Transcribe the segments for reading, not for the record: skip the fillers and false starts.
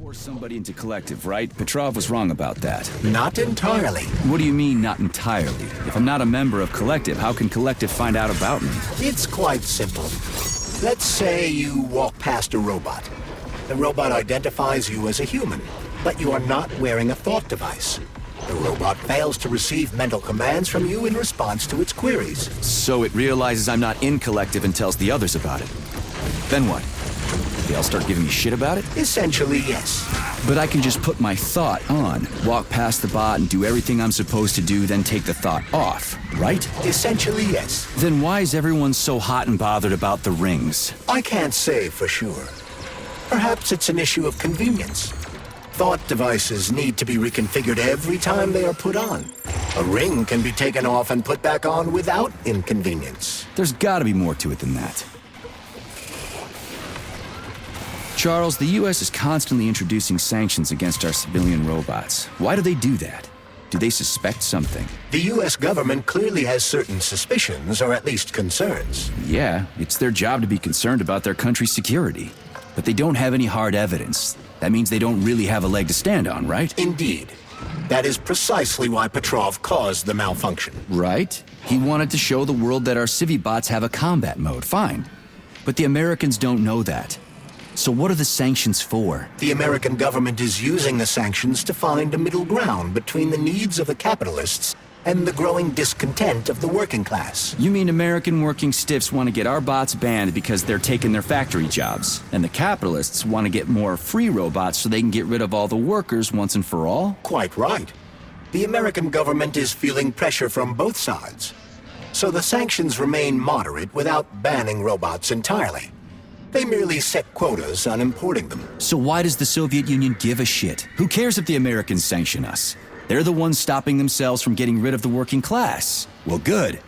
Force somebody into collective, right? Petrov was wrong about that. Not entirely. What do you mean, not entirely? If I'm not a member of collective, how can collective find out about me? It's quite simple. Let's say you walk past a robot. The robot identifies you as a human, but you are not wearing a thought device. The robot fails to receive mental commands from you in response to its queries. So it realizes I'm not in collective and tells the others about it. Then what? They all start giving me shit about it? Essentially, yes. But I can just put my thought on, walk past the bot and do everything I'm supposed to do, then take the thought off, right? Essentially, yes. Then why is everyone so hot and bothered about the rings? I can't say for sure. Perhaps it's an issue of convenience. Thought devices need to be reconfigured every time they are put on. A ring can be taken off and put back on without inconvenience. There's gotta be more to it than that. Charles, the U.S. is constantly introducing sanctions against our civilian robots. Why do they do that? Do they suspect something? The U.S. government clearly has certain suspicions, or at least concerns. Yeah, it's their job to be concerned about their country's security. But they don't have any hard evidence. That means they don't really have a leg to stand on, right? Indeed. That is precisely why Petrov caused the malfunction. Right? He wanted to show the world that our Civibots have a combat mode, fine. But the Americans don't know that. So what are the sanctions for? The American government is using the sanctions to find a middle ground between the needs of the capitalists and the growing discontent of the working class. You mean American working stiffs want to get our bots banned because they're taking their factory jobs, and the capitalists want to get more free robots so they can get rid of all the workers once and for all? Quite right. The American government is feeling pressure from both sides. So the sanctions remain moderate without banning robots entirely. They merely set quotas on importing them. So why does the Soviet Union give a shit? Who cares if the Americans sanction us? They're the ones stopping themselves from getting rid of the working class. Well, good.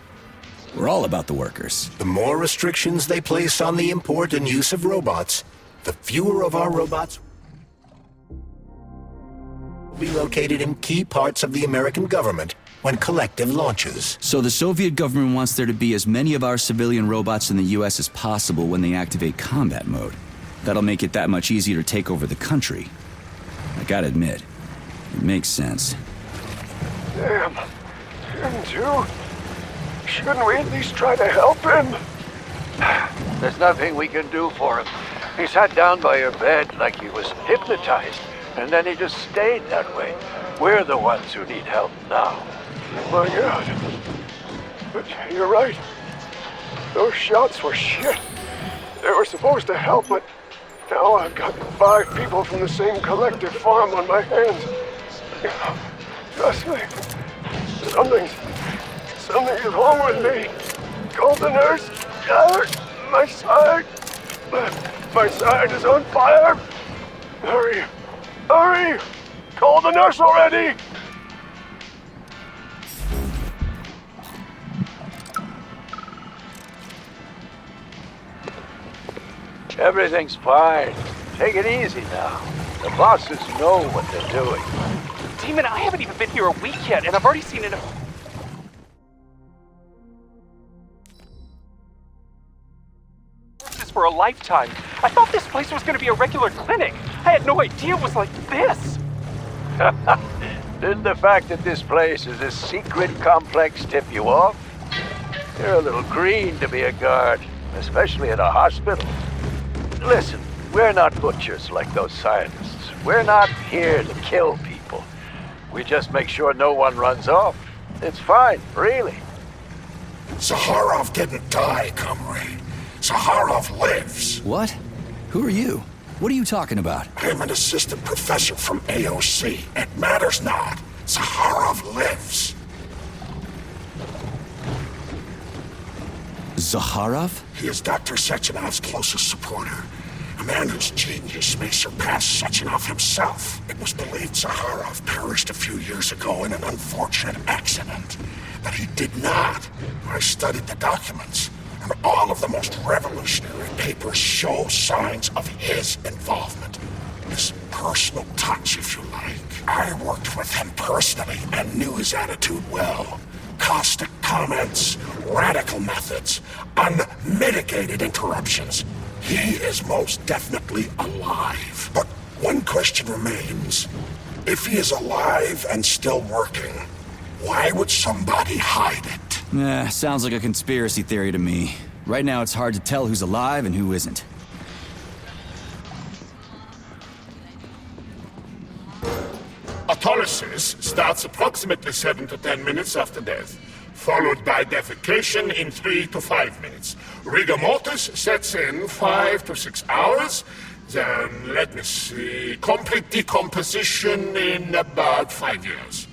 We're all about the workers. The more restrictions they place on the import and use of robots, the fewer of our robots will be located in key parts of the American government when collective launches. So the Soviet government wants there to be as many of our civilian robots in the US as possible when they activate combat mode. That'll make it that much easier to take over the country. I gotta admit, it makes sense. Damn. Him too? Shouldn't we at least try to help him? There's nothing we can do for him. He sat down by your bed like he was hypnotized, and then he just stayed that way. We're the ones who need help now. My God. But you're right. Those shots were shit. They were supposed to help, but now I've got 5 people from the same collective farm on my hands. Trust me. Something is wrong with me. Call the nurse. My side. My side is on fire. Hurry. Hurry. Call the nurse already. Everything's fine. Take it easy now. The bosses know what they're doing. Damon, I haven't even been here a week yet, and I've already seen it. For a lifetime. I thought this place was going to be a regular clinic. I had no idea it was like this. Didn't the fact that this place is a secret complex tip you off? You're a little green to be a guard, especially at a hospital. Listen, we're not butchers like those scientists. We're not here to kill people. We just make sure no one runs off. It's fine, really. Zaharov didn't die, comrade. Zaharov lives. What? Who are you? What are you talking about? I'm an assistant professor from AOC. It matters not. Zaharov lives. Zaharov? He is Dr. Sechenov's closest supporter. A man whose genius may surpass Sechenov himself. It was believed Zaharov perished a few years ago in an unfortunate accident. But he did not. I studied the documents, and all of the most revolutionary papers show signs of his involvement. His personal touch, if you like. I worked with him personally and knew his attitude well. Caustic comments, radical methods, unmitigated interruptions. He is most definitely alive. But One question remains. If he is alive and still working, why would somebody hide it? Sounds like a conspiracy theory to me. Right now it's hard to tell who's alive and who isn't. Autolysis starts approximately 7 to 10 minutes after death, followed by defecation in 3 to 5 minutes. Rigor mortis sets in 5 to 6 hours. Then, let me see, complete decomposition in about 5 years.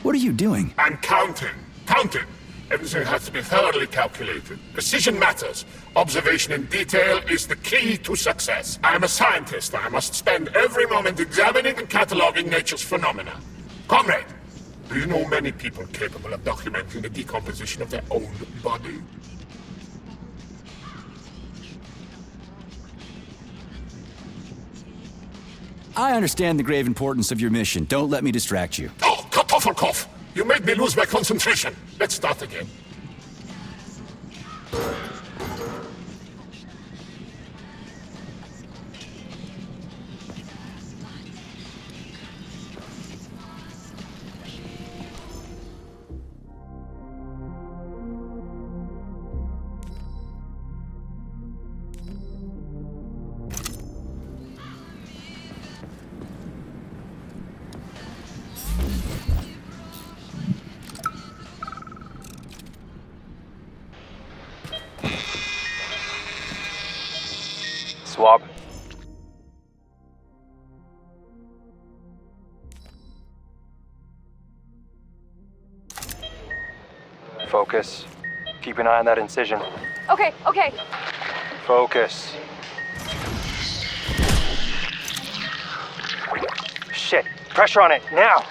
What are you doing? I'm counting. Counting. Everything has to be thoroughly calculated. Precision matters. Observation in detail is the key to success. I'm a scientist. I must spend every moment examining and cataloging nature's phenomena. Comrade, do you know many people capable of documenting the decomposition of their own body? I understand the grave importance of your mission. Don't let me distract you. Oh, Kartoffelkopf! You made me lose my concentration. Let's start again. Swab. Focus. Keep an eye on that incision. Okay. Focus. Shit. Pressure on it, now!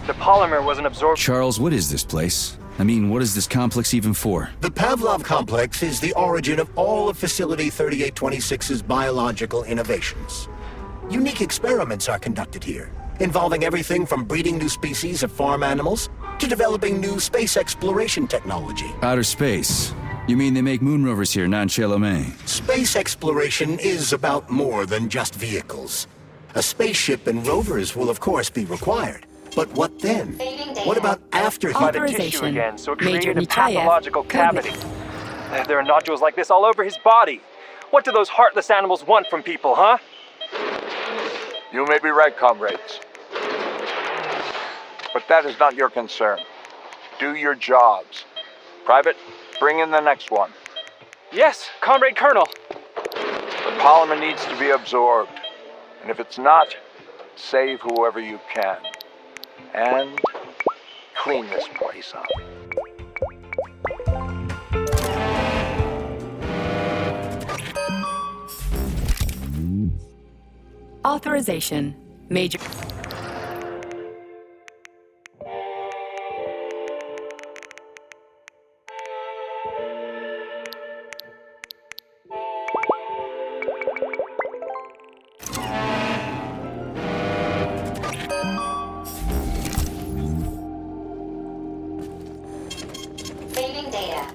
The polymer wasn't absorbed. Charles, what is this place? I mean, what is this complex even for? The Pavlov complex is the origin of all of Facility 3826's biological innovations. Unique experiments are conducted here, involving everything from breeding new species of farm animals to developing new space exploration technology. Outer space? You mean they make moon rovers here, not in Chelomey? Space exploration is about more than just vehicles. A spaceship and rovers will of course be required. But what then? What about after By the tissue Authorization. again, so it Major created a Nichaev. pathological cavity. There are nodules like this all over his body. What do those heartless animals want from people, huh? You may be right, comrades. But that is not your concern. Do your jobs. Private, bring in the next one. Yes, Comrade Colonel. The polymer needs to be absorbed. And if it's not, save whoever you can. And clean this place up. Authorization. Major. Saving data.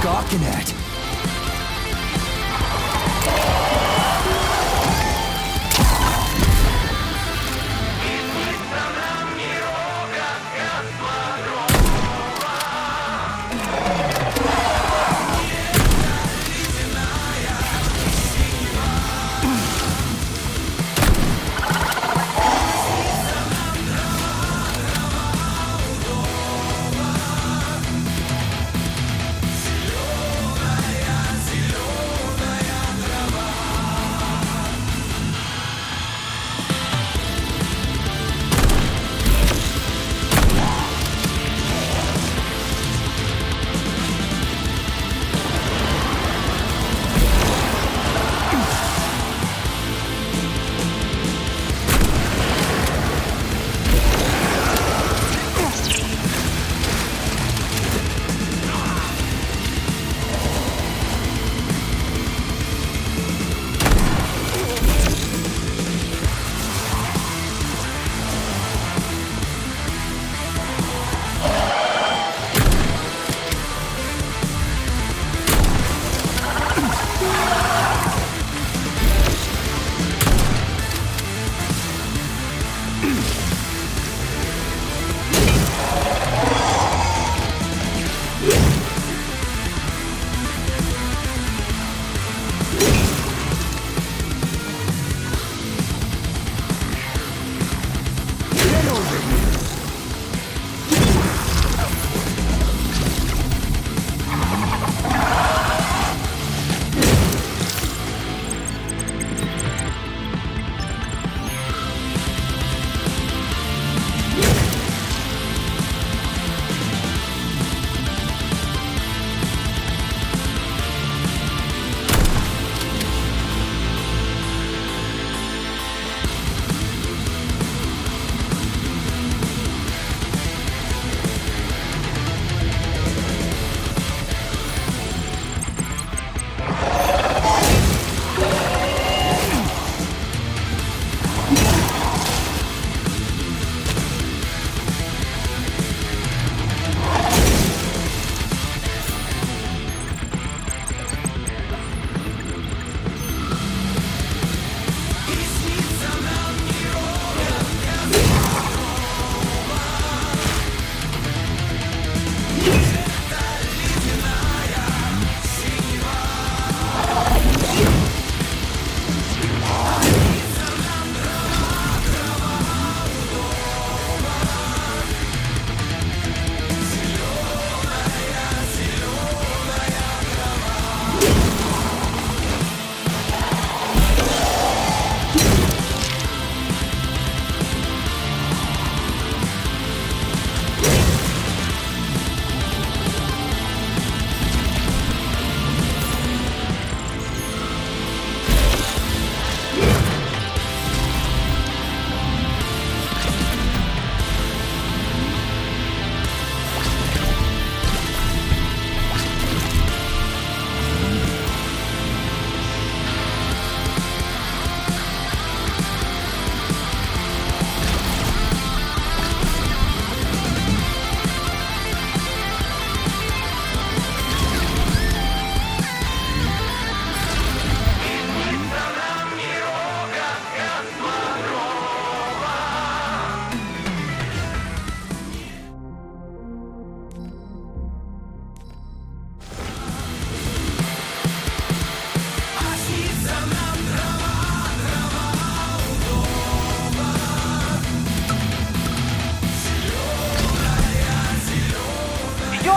gawking at?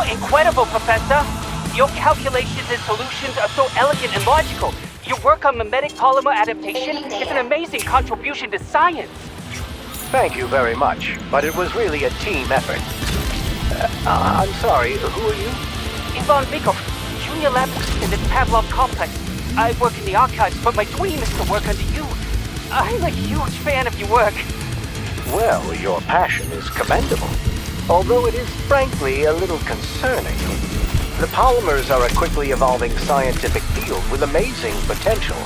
Incredible, Professor! Your calculations and solutions are so elegant and logical. Your work on mimetic polymer adaptation is an amazing contribution to science. Thank you very much, but it was really a team effort. I'm sorry, who are you? Ivan Mikov, Junior Lab Assistant at Pavlov Complex. I work in the archives, but my dream is to work under you. I'm a huge fan of your work. Well, your passion is commendable, although it is frankly a little concerning. The polymers are a quickly evolving scientific field with amazing potential,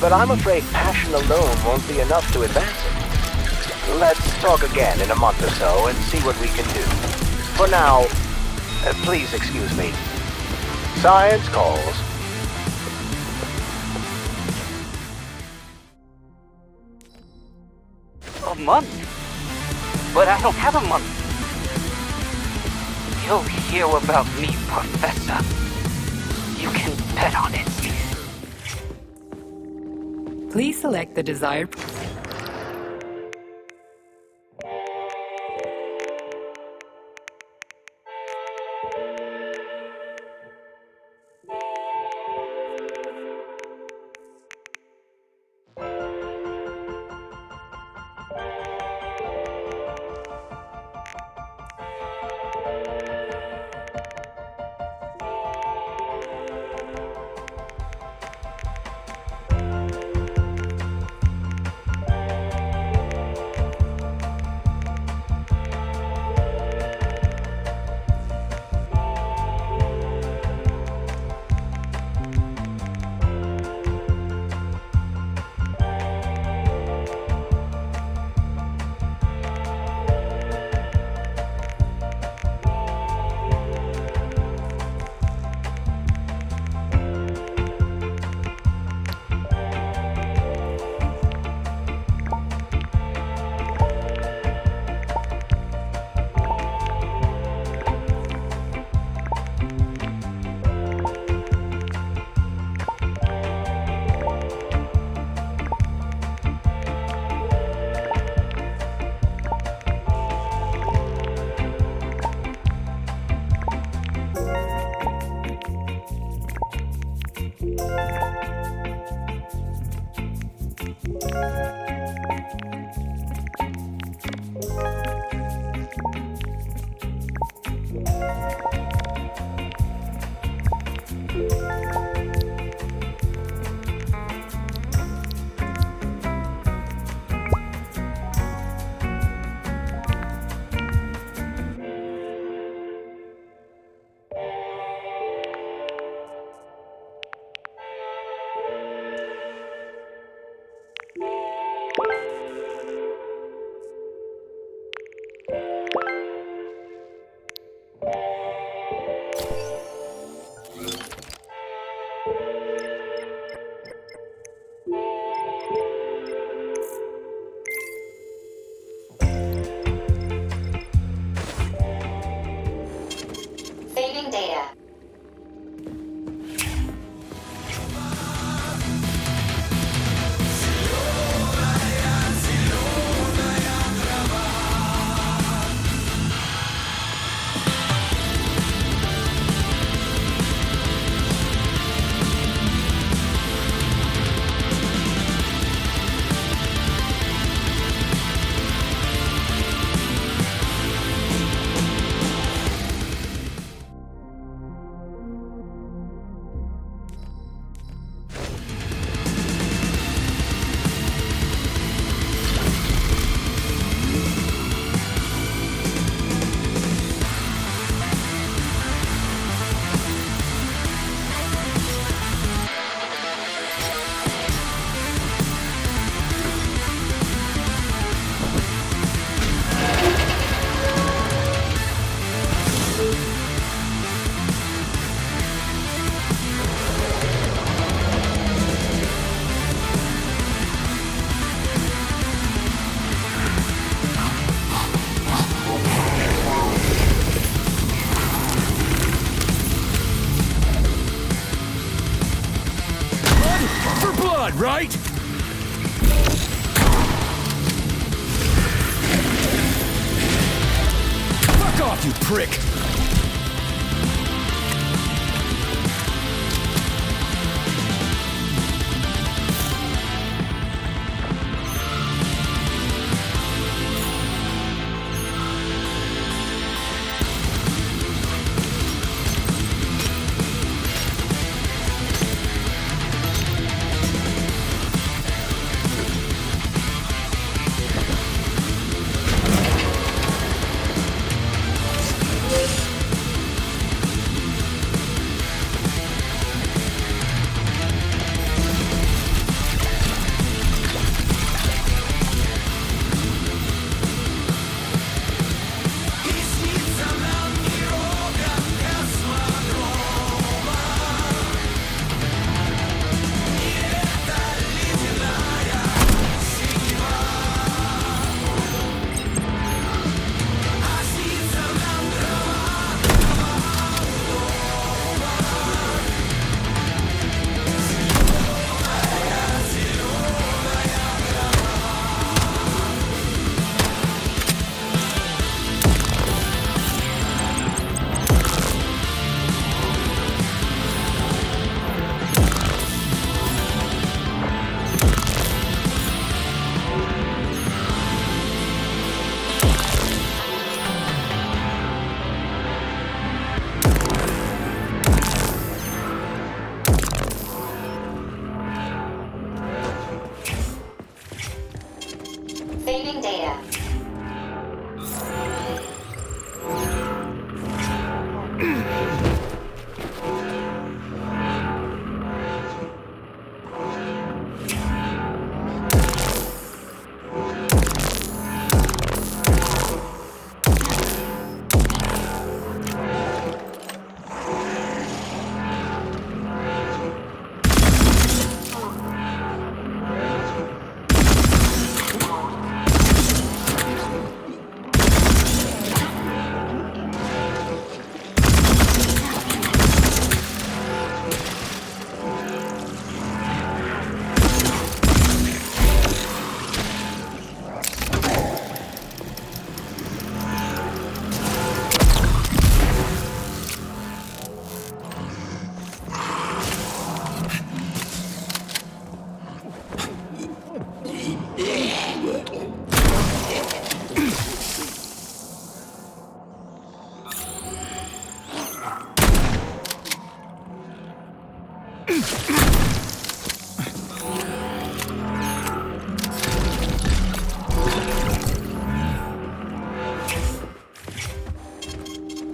but I'm afraid passion alone won't be enough to advance it. Let's talk again in a month or so and see what we can do. For now, please excuse me. Science calls. A month? But I don't have a month. You'll hear about me, Professor. You can bet on it. Please select the desired. Saving data. Right? Fuck off, you prick!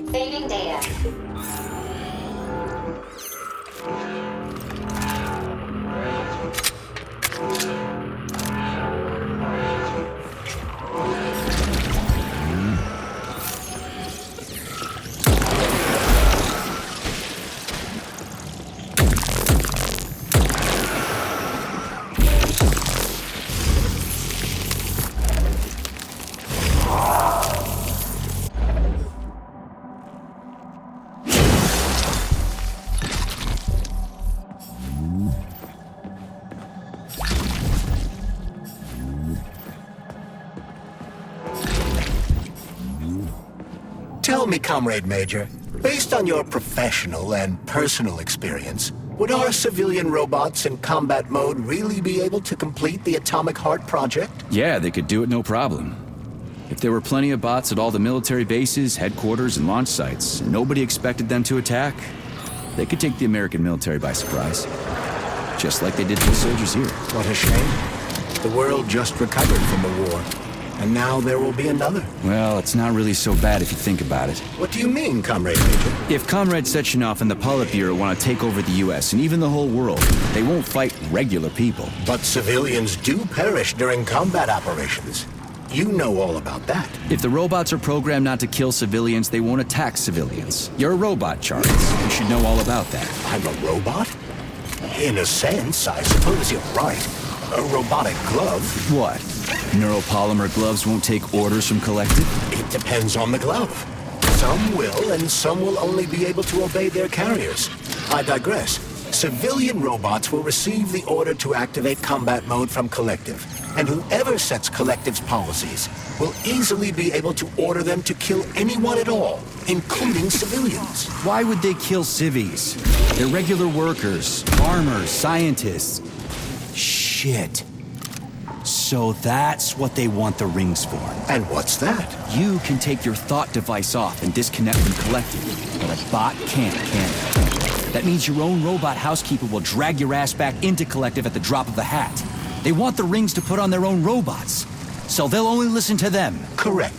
Saving data. Tell me, Comrade Major, based on your professional and personal experience, would our civilian robots in combat mode really be able to complete the Atomic Heart project? Yeah, they could do it no problem. If there were plenty of bots at all the military bases, headquarters, and launch sites, and nobody expected them to attack, they could take the American military by surprise. Just like they did to the soldiers here. What a shame. The world just recovered from a war, and now there will be another. Well, it's not really so bad if you think about it. What do you mean, Comrade Major? If Comrade Sechenov and the Politburo want to take over the US and even the whole world, they won't fight regular people. But civilians do perish during combat operations. You know all about that. If the robots are programmed not to kill civilians, they won't attack civilians. You're a robot, Charles. You should know all about that. I'm a robot? In a sense, I suppose you're right. A robotic glove? What? Neuropolymer gloves won't take orders from Collective? It depends on the glove. Some will, and some will only be able to obey their carriers. I digress. Civilian robots will receive the order to activate combat mode from Collective, and whoever sets Collective's policies will easily be able to order them to kill anyone at all, including civilians. Why would they kill civvies? They're regular workers, farmers, scientists. Shit. So that's what they want the rings for. And what's that? You can take your thought device off and disconnect from Collective, but a bot can't, can it? That means your own robot housekeeper will drag your ass back into Collective at the drop of a hat. They want the rings to put on their own robots, so they'll only listen to them. Correct.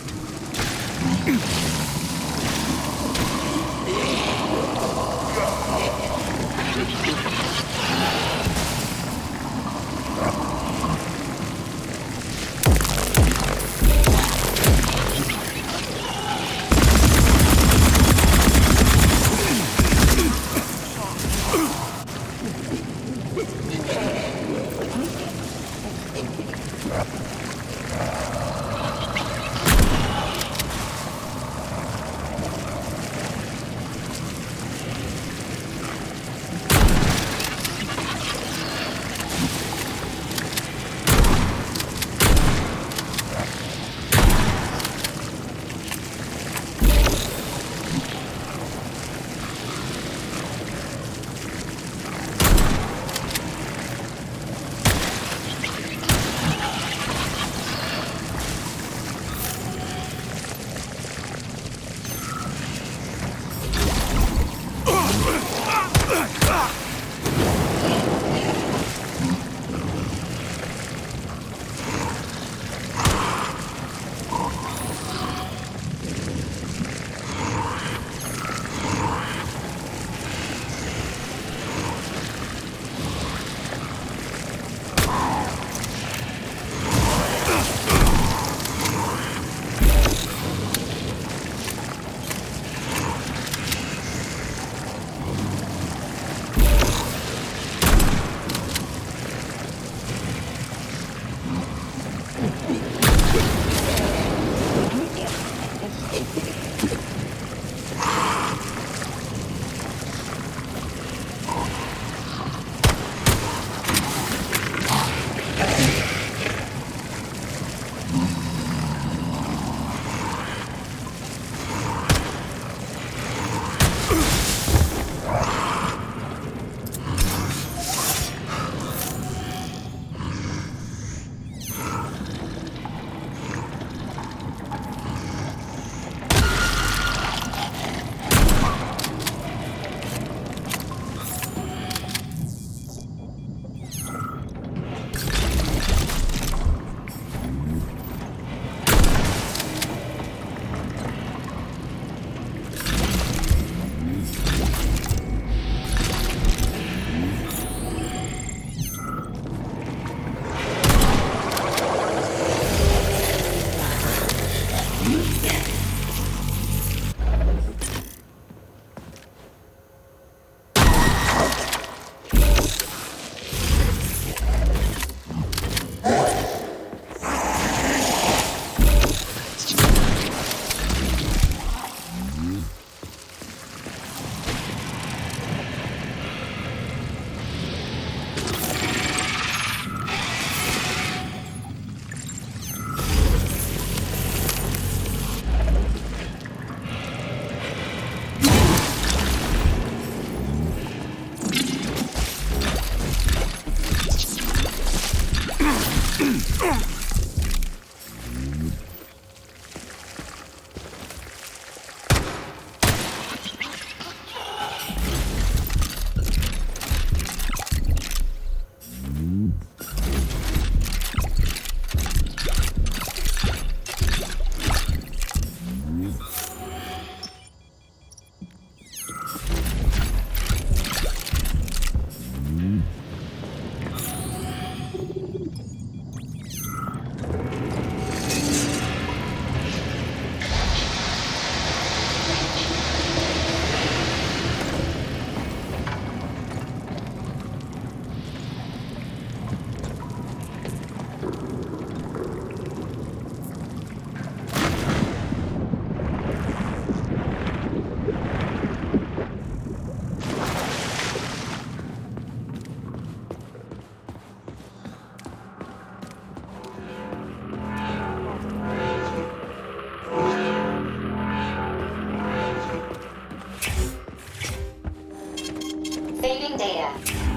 Saving data.